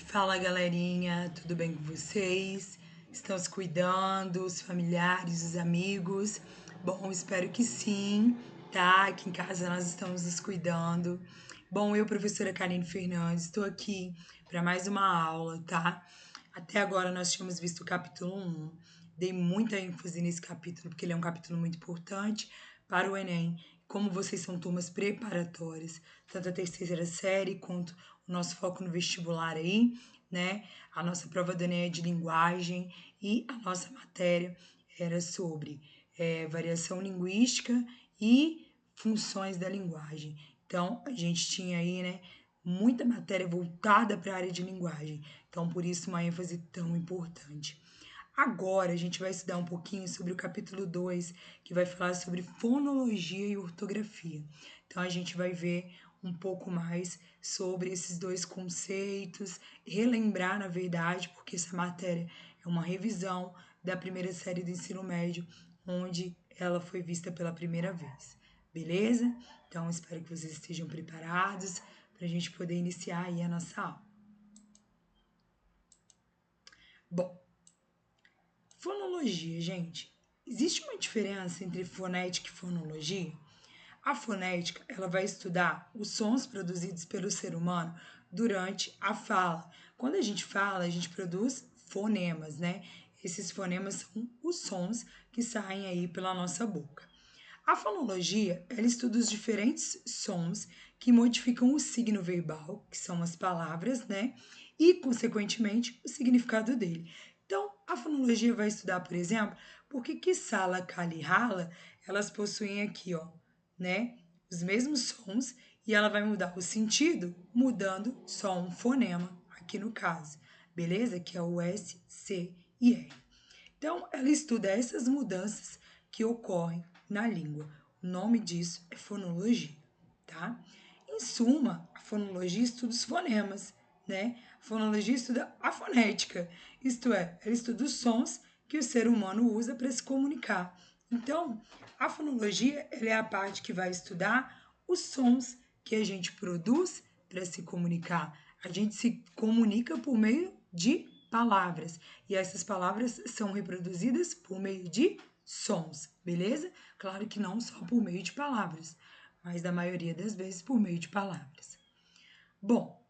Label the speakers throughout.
Speaker 1: Fala galerinha, tudo bem com vocês? Estão se cuidando, os familiares, os amigos? Bom, espero que sim, tá? Aqui em casa nós estamos nos cuidando. Bom, eu, professora Karine Fernandes, estou aqui para mais uma aula, tá? Até agora nós tínhamos visto o capítulo 1. Dei muita ênfase nesse capítulo, porque ele é um capítulo muito importante para o Enem. Como vocês são turmas preparatórias, tanto a terceira série quanto o nosso foco no vestibular aí, né? A nossa prova do Enem é de linguagem e a nossa matéria era sobre variação linguística e funções da linguagem. Então, a gente tinha aí, né, muita matéria voltada para a área de linguagem. Então, por isso, uma ênfase tão importante. Agora, a gente vai estudar um pouquinho sobre o capítulo 2, que vai falar sobre fonologia e ortografia. Então, a gente vai ver um pouco mais sobre esses dois conceitos, relembrar, na verdade, porque essa matéria é uma revisão da primeira série do ensino médio, onde ela foi vista pela primeira vez. Beleza? Então, espero que vocês estejam preparados para a gente poder iniciar aí a nossa aula. Bom, fonologia, gente. Existe uma diferença entre fonética e fonologia? A fonética, ela vai estudar os sons produzidos pelo ser humano durante a fala. Quando a gente fala, a gente produz fonemas, né? Esses fonemas são os sons que saem aí pela nossa boca. A fonologia, ela estuda os diferentes sons que modificam o signo verbal, que são as palavras, né? E, consequentemente, o significado dele. Então, a fonologia vai estudar, por exemplo, por que sala, cala e rala, elas possuem aqui, ó, né? Os mesmos sons e ela vai mudar o sentido mudando só um fonema, aqui no caso, beleza? Que é o S, C e R. Então, ela estuda essas mudanças que ocorrem na língua. O nome disso é fonologia, tá? Em suma, a fonologia estuda os fonemas, né? A fonologia estuda a fonética, isto é, ela estuda os sons que o ser humano usa para se comunicar. Então, a fonologia ela é a parte que vai estudar os sons que a gente produz para se comunicar. A gente se comunica por meio de palavras. E essas palavras são reproduzidas por meio de sons, beleza? Claro que não só por meio de palavras, mas da maioria das vezes por meio de palavras. Bom,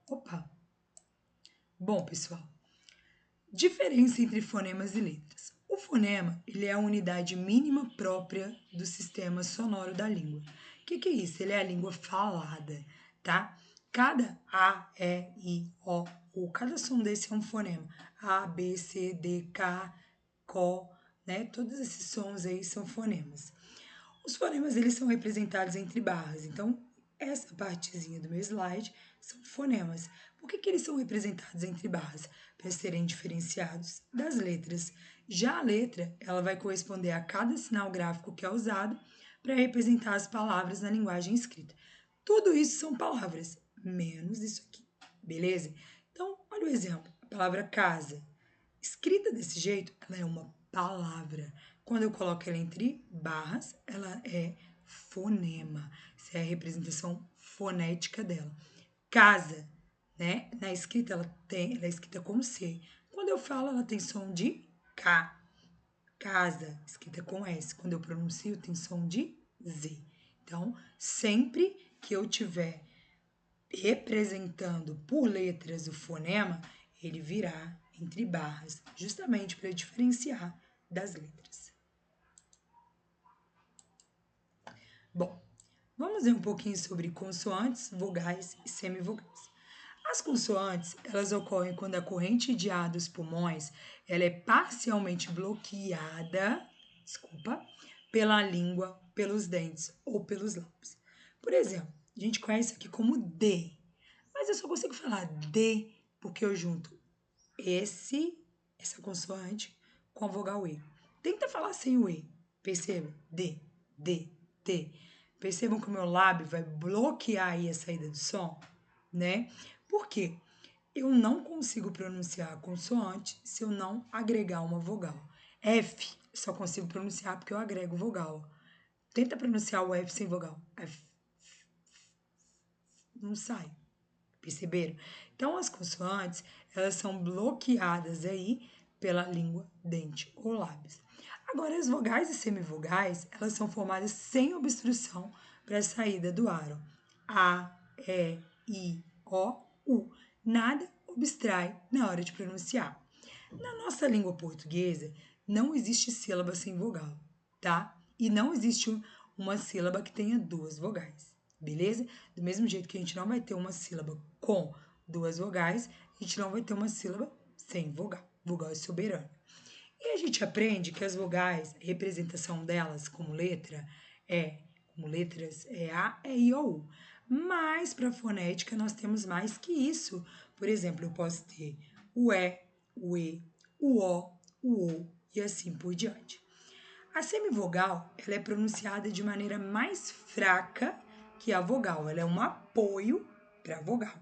Speaker 1: Bom, pessoal, diferença entre fonemas e letras. O fonema, ele é a unidade mínima própria do sistema sonoro da língua. O que é isso? Ele é a língua falada, tá? Cada A, E, I, O, U, cada som desse é um fonema. A, B, C, D, K, Có, né? Todos esses sons aí são fonemas. Os fonemas, eles são representados entre barras. Então, essa partezinha do meu slide são fonemas. Por que eles são representados entre barras? Para serem diferenciados das letras. Já a letra, ela vai corresponder a cada sinal gráfico que é usado para representar as palavras na linguagem escrita. Tudo isso são palavras, menos isso aqui, beleza? Então, olha o exemplo. A palavra casa. Escrita desse jeito, ela é uma palavra. Quando eu coloco ela entre barras, ela é fonema. Essa é a representação fonética dela. Casa, né? Na escrita ela é escrita com C. Quando eu falo, ela tem som de K. Casa, escrita com S. Quando eu pronuncio, tem som de Z. Então, sempre que eu tiver representando por letras o fonema, ele virá entre barras, justamente para diferenciar das letras. Bom, vamos ver um pouquinho sobre consoantes, vogais e semivogais. As consoantes, elas ocorrem quando a corrente de ar dos pulmões, ela é parcialmente bloqueada, pela língua, pelos dentes ou pelos lábios. Por exemplo, a gente conhece aqui como D, mas eu só consigo falar D porque eu junto essa consoante com a vogal E. Tenta falar sem o E. Perceba? D, D, D. Percebam que o meu lábio vai bloquear aí a saída do som, né? Por quê? Eu não consigo pronunciar a consoante se eu não agregar uma vogal. F, só consigo pronunciar porque eu agrego vogal. Tenta pronunciar o F sem vogal. F. Não sai. Perceberam? Então, as consoantes, elas são bloqueadas aí pela língua, dente ou lábios. Agora, as vogais e semivogais, elas são formadas sem obstrução para a saída do ar. Ó. A, E, I, O, U. Nada abstrai na hora de pronunciar. Na nossa língua portuguesa, não existe sílaba sem vogal, tá? E não existe uma sílaba que tenha duas vogais, beleza? Do mesmo jeito que a gente não vai ter uma sílaba com duas vogais, a gente não vai ter uma sílaba sem vogal. Vogal é soberano. E a gente aprende que as vogais, a representação delas como letras é A, E, I, O, U. Mas para fonética nós temos mais que isso. Por exemplo, eu posso ter o E, o E, o O e assim por diante. A semivogal, ela é pronunciada de maneira mais fraca que a vogal. Ela é um apoio para a vogal.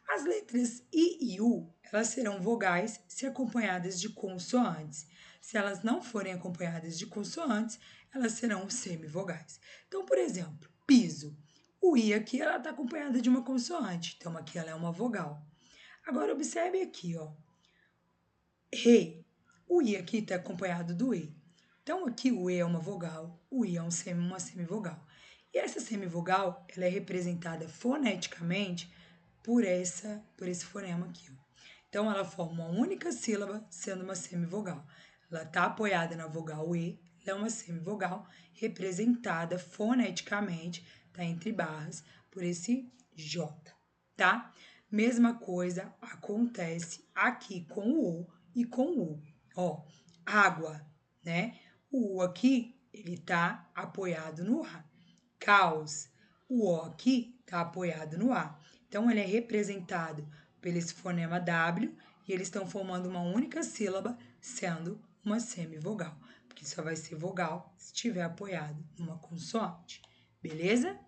Speaker 1: As letras I e U, elas serão vogais se acompanhadas de consoantes. Se elas não forem acompanhadas de consoantes, elas serão semivogais. Então, por exemplo, piso. O I aqui, ela está acompanhada de uma consoante. Então, aqui ela é uma vogal. Agora, observe aqui, ó. Rei. O I aqui está acompanhado do E. Então, aqui o E é uma vogal, o I é uma semivogal. E essa semivogal, ela é representada foneticamente por esse fonema aqui. Ó. Então, ela forma uma única sílaba, sendo uma semivogal. Ela está apoiada na vogal E, ela é uma semivogal, representada foneticamente, tá entre barras, por esse J, tá? Mesma coisa acontece aqui com o O e com o U. Ó, água, né? O U aqui, ele tá apoiado no A. Caos, o O aqui tá apoiado no A. Então, ele é representado pelo esse fonema W e eles estão formando uma única sílaba, sendo uma semivogal, porque só vai ser vogal se estiver apoiado numa consoante, beleza?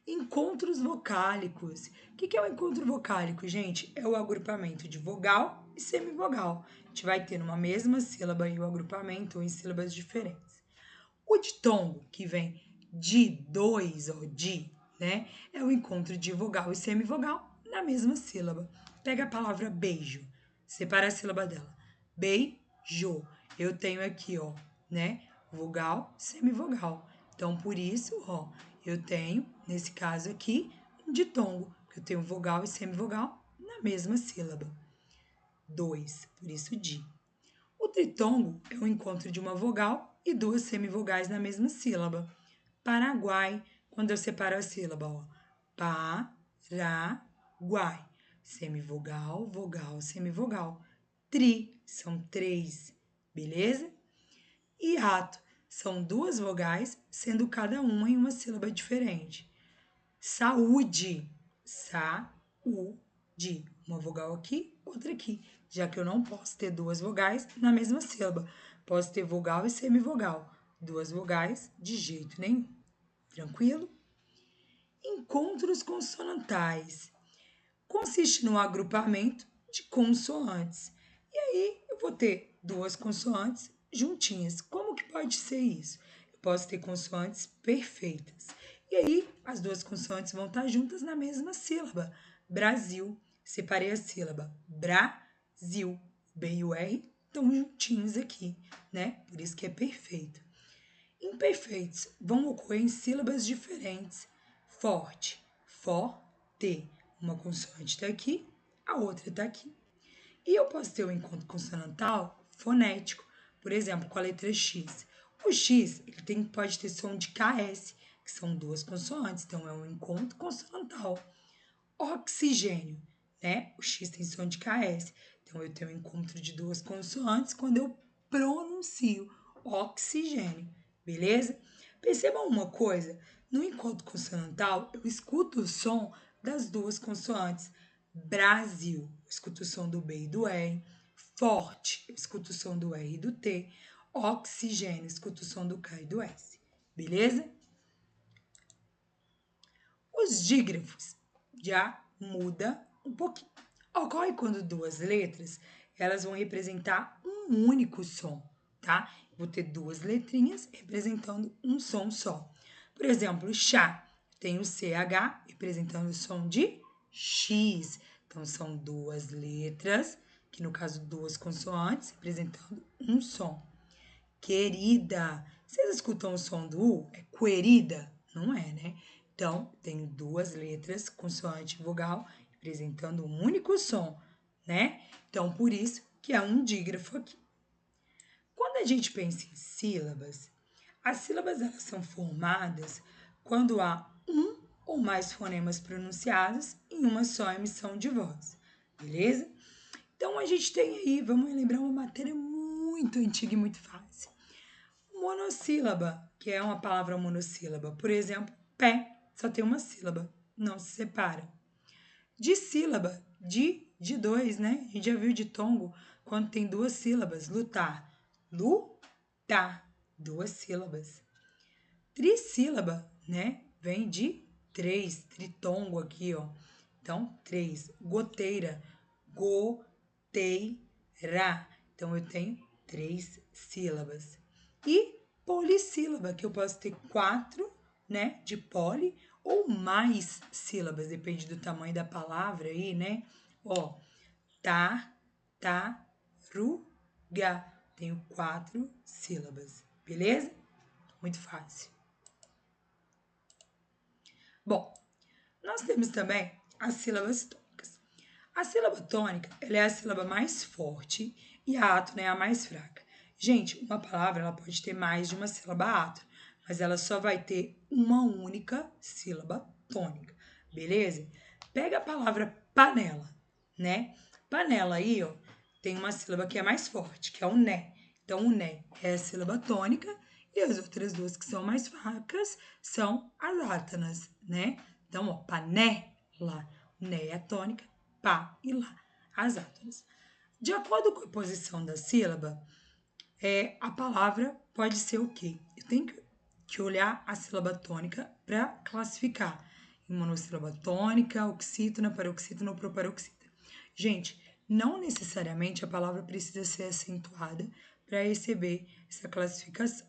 Speaker 1: Encontros vocálicos. O que é o encontro vocálico, gente? É o agrupamento de vogal e semivogal. A gente vai ter numa mesma sílaba aí o agrupamento ou em sílabas diferentes. O ditongo, que vem de dois ou de, né? É o encontro de vogal e semivogal na mesma sílaba. Pega a palavra beijo, separa a sílaba dela. Beijo. Eu tenho aqui, ó, né? Vogal, semivogal. Então, por isso, ó, eu tenho, nesse caso aqui, um ditongo, porque eu tenho vogal e semivogal na mesma sílaba. Dois, por isso de. O tritongo é o encontro de uma vogal e duas semivogais na mesma sílaba. Paraguai, quando eu separo a sílaba, ó. Paraguai. Semivogal, vogal, semivogal. Tri, são três, beleza? E rato, são duas vogais, sendo cada uma em uma sílaba diferente. Saúde, sa-u-de. Uma vogal aqui, outra aqui, já que eu não posso ter duas vogais na mesma sílaba. Posso ter vogal e semivogal. Duas vogais de jeito nenhum. Tranquilo? Encontros consonantais. Consiste no agrupamento de consoantes. E aí eu vou ter duas consoantes juntinhas. Como que pode ser isso? Eu posso ter consoantes perfeitas. E aí as duas consoantes vão estar juntas na mesma sílaba. Brasil. Separei a sílaba Brasil. O B e o R estão juntinhos aqui, né? Por isso que é perfeito. Imperfeitos vão ocorrer em sílabas diferentes. Forte, forte. Uma consoante está aqui, a outra está aqui. E eu posso ter um encontro consonantal fonético, por exemplo, com a letra X. O X ele pode ter som de KS, que são duas consoantes, então é um encontro consonantal. Oxigênio, né? O X tem som de KS, então eu tenho um encontro de duas consoantes quando eu pronuncio oxigênio, beleza? Percebam uma coisa, no encontro consonantal eu escuto o som das duas consoantes. Brasil, eu escuto o som do B e do R. Forte, eu escuto o som do R e do T. Oxigênio, eu escuto o som do K e do S. Beleza? Os dígrafos já muda um pouquinho. Ocorre quando duas letras, elas vão representar um único som, tá? Vou ter duas letrinhas representando um som só. Por exemplo, chá. tem o CH representando o som de X. Então, são duas letras, que no caso duas consoantes, representando um som. Querida. Vocês escutam o som do U? É querida? Não é, né? Então, tenho duas letras, consoante e vogal, representando um único som, né? Então, por isso que é um dígrafo aqui. Quando a gente pensa em sílabas, as sílabas elas são formadas quando há um ou mais fonemas pronunciados em uma só emissão de voz, beleza? Então, a gente tem aí, vamos lembrar uma matéria muito antiga e muito fácil. Monossílaba, que é uma palavra monossílaba. Por exemplo, pé, só tem uma sílaba, não se separa. Dissílaba, de dois, né? A gente já viu ditongo quando tem duas sílabas. Lutar, lutar, duas sílabas. Trissílaba, né? Vem de três, tritongo aqui, ó. Então, três. Goteira, goteira. Então, eu tenho três sílabas. E polissílaba, que eu posso ter quatro, né? De poli ou mais sílabas, depende do tamanho da palavra aí, né? Ó, tartaruga. Tenho quatro sílabas, beleza? Muito fácil. Bom, nós temos também as sílabas tônicas. A sílaba tônica, ela é a sílaba mais forte e a átona é a mais fraca. Gente, uma palavra ela pode ter mais de uma sílaba átona, mas ela só vai ter uma única sílaba tônica, beleza? Pega a palavra panela, né? Panela aí, ó, tem uma sílaba que é mais forte, que é o né. Então, o né é a sílaba tônica e as outras duas que são mais fracas são as átonas, né? Então, ó, panela, né é a tônica, pá e lá, as átonas. De acordo com a posição da sílaba, a palavra pode ser o quê? Eu tenho que olhar a sílaba tônica para classificar em monossílaba tônica, oxítona, paroxítona ou proparoxítona. Gente, não necessariamente a palavra precisa ser acentuada para receber essa classificação.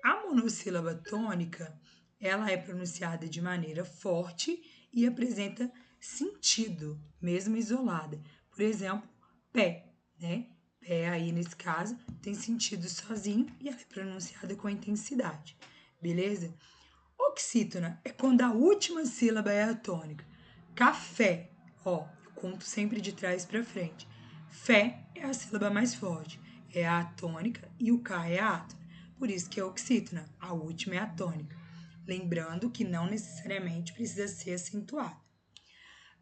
Speaker 1: A monossílaba tônica, ela é pronunciada de maneira forte e apresenta sentido, mesmo isolada. Por exemplo, pé, né? Pé aí nesse caso tem sentido sozinho e ela é pronunciada com intensidade, beleza? Oxítona é quando a última sílaba é a tônica. Café, ó, eu conto sempre de trás para frente. Fé é a sílaba mais forte, é a tônica e o K é a átona. Por isso que é oxítona, a última é a tônica. Lembrando que não necessariamente precisa ser acentuada.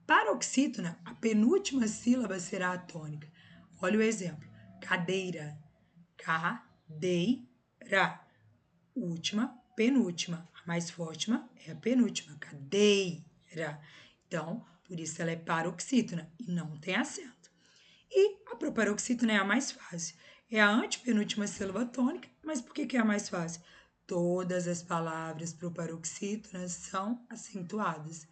Speaker 1: Para oxítona, a penúltima sílaba será a tônica. Olha o exemplo. Cadeira, cadeira. Última, penúltima. A mais forte é a penúltima, cadeira. Então, por isso ela é paroxítona e não tem acento. E a proparoxítona é a mais fácil. É a antepenúltima sílaba tônica, mas por que é a mais fácil? Todas as palavras proparoxítonas são acentuadas.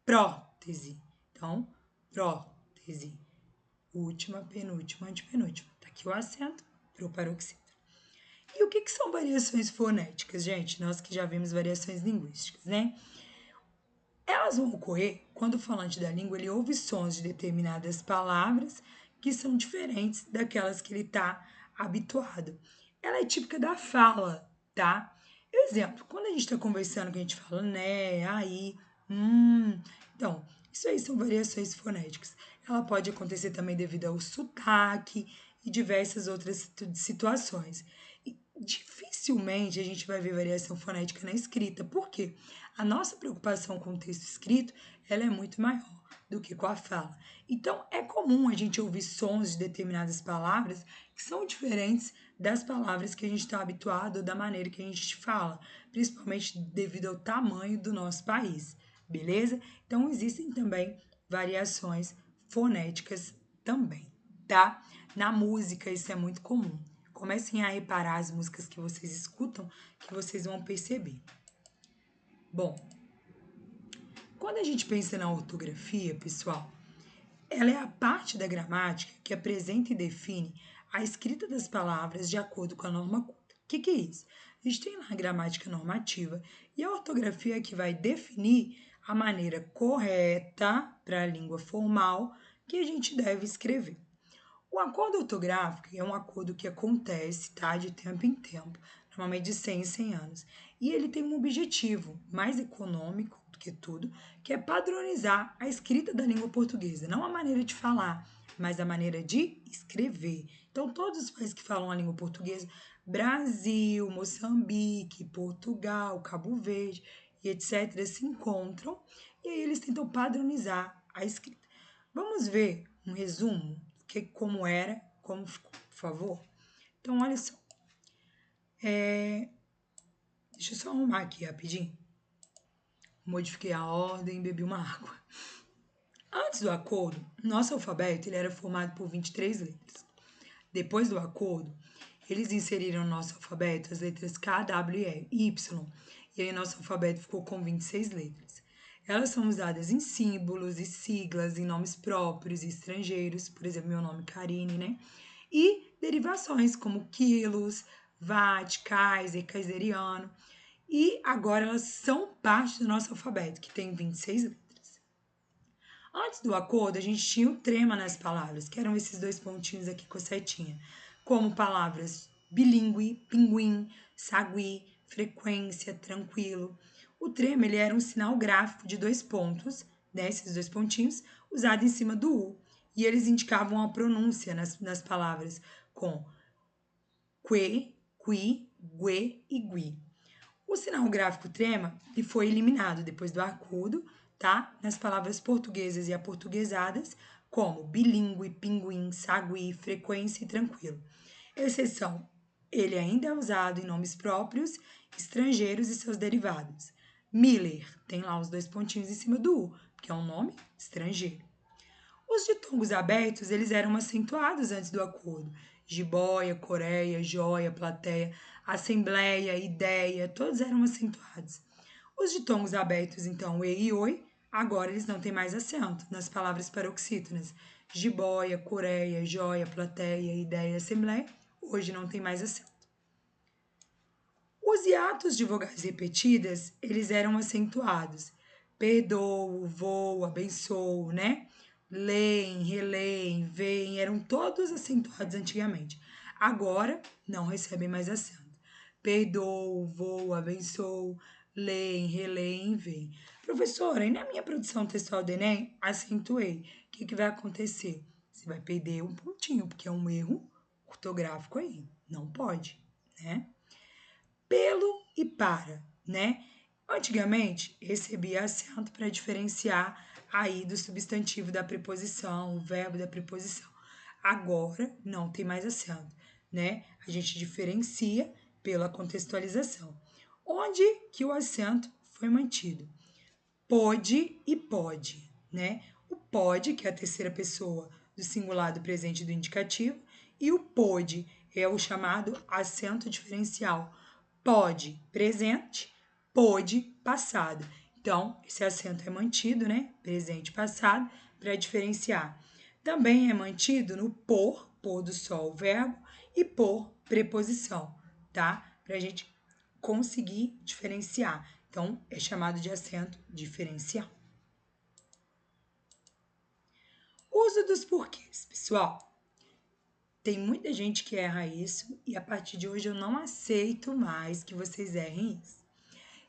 Speaker 1: Prótese. Então, prótese. Última, penúltima, antepenúltima. Tá aqui o acento, proparoxítona. E o que são variações fonéticas, gente? Nós que já vimos variações linguísticas, né? Elas vão ocorrer quando o falante da língua ele ouve sons de determinadas palavras que são diferentes daquelas que ele está habituado. Ela é típica da fala, tá? Exemplo, quando a gente está conversando, que a gente fala né, aí, Então, isso aí são variações fonéticas. Ela pode acontecer também devido ao sotaque e diversas outras situações. E dificilmente a gente vai ver variação fonética na escrita. Por quê? A nossa preocupação com o texto escrito, ela é muito maior do que com a fala. Então, é comum a gente ouvir sons de determinadas palavras que são diferentes das palavras que a gente está habituado ou da maneira que a gente fala, principalmente devido ao tamanho do nosso país, beleza? Então, existem também variações fonéticas também, tá? Na música, isso é muito comum. Comecem a reparar as músicas que vocês escutam, que vocês vão perceber. Bom, quando a gente pensa na ortografia, pessoal, ela é a parte da gramática que apresenta e define a escrita das palavras de acordo com a norma culta. O que é isso? A gente tem lá a gramática normativa e a ortografia é que vai definir a maneira correta para a língua formal que a gente deve escrever. O acordo ortográfico é um acordo que acontece, tá, de tempo em tempo, normalmente de 100 em 100 anos. E ele tem um objetivo mais econômico do que tudo, que é padronizar a escrita da língua portuguesa, não a maneira de falar, mas a maneira de escrever. Então, todos os países que falam a língua portuguesa, Brasil, Moçambique, Portugal, Cabo Verde e etc., se encontram e aí eles tentam padronizar a escrita. Vamos ver um resumo como era, como ficou, por favor? Então, olha só. Deixa eu só arrumar aqui rapidinho. Modifiquei a ordem, bebi uma água. Antes do acordo, nosso alfabeto ele era formado por 23 letras. Depois do acordo, eles inseriram no nosso alfabeto as letras K, W e Y. E aí nosso alfabeto ficou com 26 letras. Elas são usadas em símbolos e siglas, em nomes próprios e estrangeiros, por exemplo, meu nome é Karine, né? E derivações como quilos, watt, kaiser, kaiseriano. E agora elas são parte do nosso alfabeto, que tem 26 letras. Antes do acordo, a gente tinha o trema nas palavras, que eram esses dois pontinhos aqui com a setinha, como palavras bilíngue, pinguim, sagui, frequência, tranquilo. O trema ele era um sinal gráfico de 2 pontos, né, esses 2 pontinhos, usado em cima do U. E eles indicavam a pronúncia nas palavras com que, qui, gue e gui. O sinal gráfico trema ele foi eliminado depois do acordo, tá? Nas palavras portuguesas e aportuguesadas, como bilíngue, pinguim, sagui, frequência e tranquilo. Exceção, ele ainda é usado em nomes próprios, estrangeiros e seus derivados. Miller tem lá os 2 pontinhos em cima do U, que é um nome estrangeiro. Os ditongos abertos, eles eram acentuados antes do acordo. Jiboia, Coreia, joia, plateia, assembleia, ideia, todos eram acentuados. Os ditongos abertos, então, e e oi, agora eles não têm mais acento nas palavras paroxítonas. Jiboia, Coreia, joia, plateia, ideia, assembleia, hoje não tem mais acento. Os hiatos de vogais repetidas, eles eram acentuados. Perdoo, vou, abençoo, né? Leem, releem, veem, eram todos acentuados antigamente. Agora, não recebem mais acento. Perdoo, vou, abençoo, leem, releem, veem. Professora, e na minha produção textual do Enem, acentuei. O que vai acontecer? Você vai perder um pontinho, porque é um erro ortográfico aí. Não pode, né? Pelo e para, né? Antigamente, recebia acento para diferenciar aí do substantivo da preposição, o verbo da preposição. Agora, não tem mais acento, né? A gente diferencia pela contextualização. Onde que o acento foi mantido? Pode e pode, né? O pode, que é a terceira pessoa do singular do presente do indicativo, e o pode é o chamado acento diferencial. Pode, presente, pode, passado. Então, esse acento é mantido, né? Presente e passado, para diferenciar. Também é mantido no pôr do sol, verbo, e por, preposição, tá? Para a gente conseguir diferenciar. Então, é chamado de acento diferencial. Uso dos porquês, pessoal. Tem muita gente que erra isso e a partir de hoje eu não aceito mais que vocês errem isso.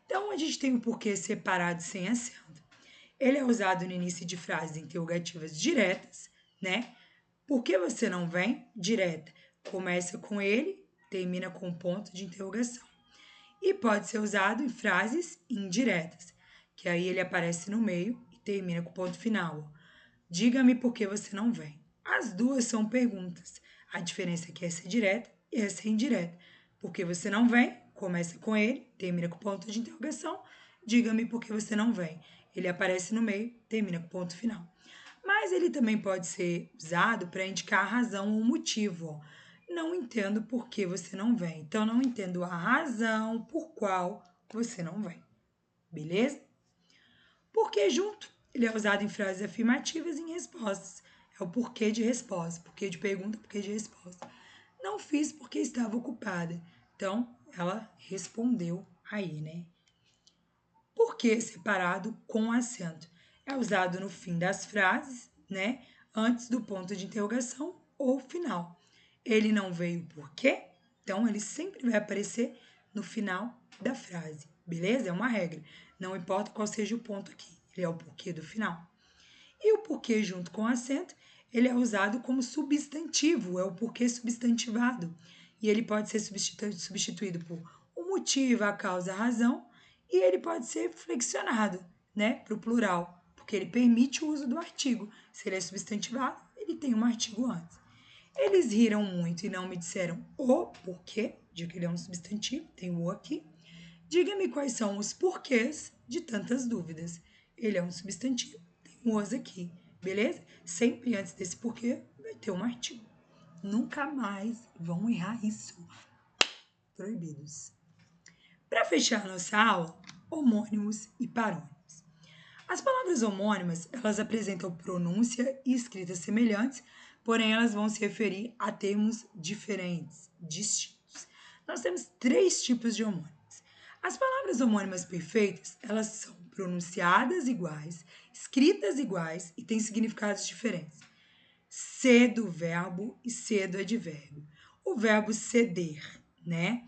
Speaker 1: Então, a gente tem o porquê separado sem acento. Ele é usado no início de frases interrogativas diretas, né? Por que você não vem? Direta. Começa com ele, termina com ponto de interrogação. E pode ser usado em frases indiretas, que aí ele aparece no meio e termina com o ponto final. Diga-me por que você não vem. As duas são perguntas. A diferença é que essa é direta e essa é indireta. Por que você não vem? Começa com ele, termina com ponto de interrogação. Diga-me por que você não vem. Ele aparece no meio, termina com ponto final. Mas ele também pode ser usado para indicar a razão ou o motivo. Não entendo por que você não vem. Então, não entendo a razão por qual você não vem. Beleza? Porquê junto? Ele é usado em frases afirmativas e em respostas. É o porquê de resposta. Porquê de pergunta, porquê de resposta. Não fiz porque estava ocupada. Então, ela respondeu aí, né? Por que separado com acento? É usado no fim das frases, né? Antes do ponto de interrogação ou final. Ele não veio por quê? Então, ele sempre vai aparecer no final da frase, beleza? É uma regra. Não importa qual seja o ponto aqui, ele é o porquê do final. E o porquê junto com acento, ele é usado como substantivo, é o porquê substantivado. E ele pode ser substituído por o motivo, a causa, a razão, e ele pode ser flexionado, né, para o plural, porque ele permite o uso do artigo. Se ele é substantivado, ele tem um artigo antes. Eles riram muito e não me disseram o porquê, de que ele é um substantivo, tem o aqui. Diga-me quais são os porquês de tantas dúvidas. Ele é um substantivo, tem um os aqui, beleza? Sempre antes desse porquê vai ter um artigo. Nunca mais vão errar isso. Proibidos. Para fechar nossa aula, homônimos e parônimos. As palavras homônimas, elas apresentam pronúncia e escrita semelhantes, porém elas vão se referir a termos diferentes, distintos. Nós temos 3 tipos de homônimos. As palavras homônimas perfeitas, elas são pronunciadas iguais, escritas iguais e têm significados diferentes. Ser do verbo e ser do advérbio. O verbo ceder, né?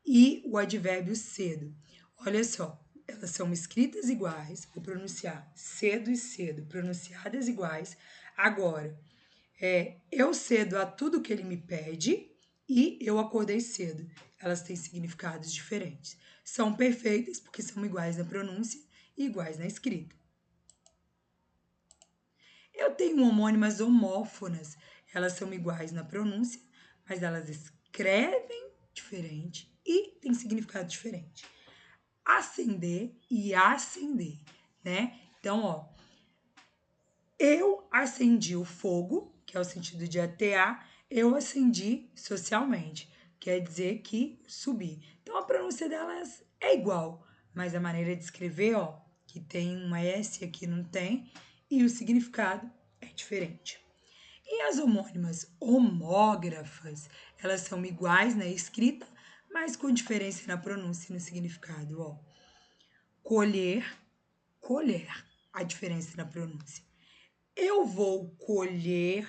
Speaker 1: E o advérbio cedo. Olha só, elas são escritas iguais, vou pronunciar cedo e cedo, pronunciadas iguais. Agora, eu cedo a tudo que ele me pede e eu acordei cedo. Elas têm significados diferentes. São perfeitas porque são iguais na pronúncia e iguais na escrita. Eu tenho homônimas homófonas. Elas são iguais na pronúncia, mas elas escrevem diferente e têm significado diferente. Acender e acender, né? Então, ó, eu acendi o fogo, que é o sentido de atear, eu acendi socialmente, quer dizer que subi. Então, a pronúncia delas é igual, mas a maneira de escrever, ó, que tem uma S aqui não tem, e o significado é diferente. E as homônimas homógrafas, elas são iguais na escrita, mas com diferença na pronúncia e no significado, ó. Colher, colher, a diferença na pronúncia. Eu vou colher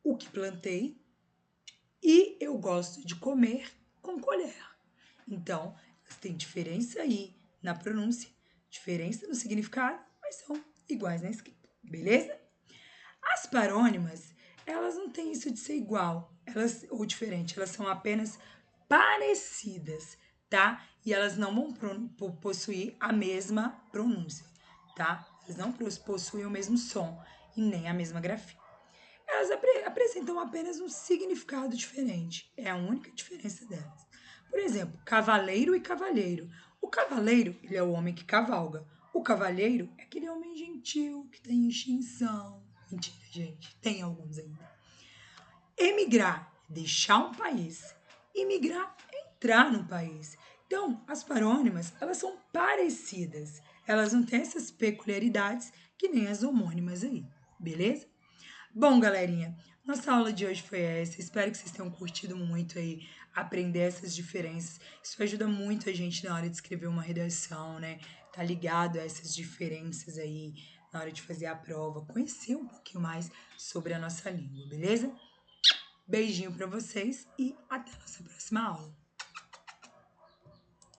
Speaker 1: o que plantei e eu gosto de comer com colher. Então, tem diferença aí na pronúncia, diferença no significado, mas são iguais na escrita, beleza? As parônimas, elas não têm isso de ser igual, elas ou diferente, elas são apenas parecidas, tá? E elas não vão possuir a mesma pronúncia, tá? Elas não possuem o mesmo som e nem a mesma grafia. Elas apresentam apenas um significado diferente, é a única diferença delas. Por exemplo, cavaleiro e cavalheiro. O cavaleiro, ele é o homem que cavalga. O cavalheiro é aquele homem gentil que tem extinção. Mentira, gente, tem alguns ainda. Emigrar, deixar um país. Imigrar, entrar no país. Então, as parônimas, elas são parecidas. Elas não têm essas peculiaridades que nem as homônimas aí, beleza? Bom, galerinha, nossa aula de hoje foi essa. Espero que vocês tenham curtido muito aí aprender essas diferenças. Isso ajuda muito a gente na hora de escrever uma redação, né? Tá ligado a essas diferenças aí na hora de fazer a prova, conhecer um pouquinho mais sobre a nossa língua, beleza? Beijinho para vocês e até a nossa próxima aula.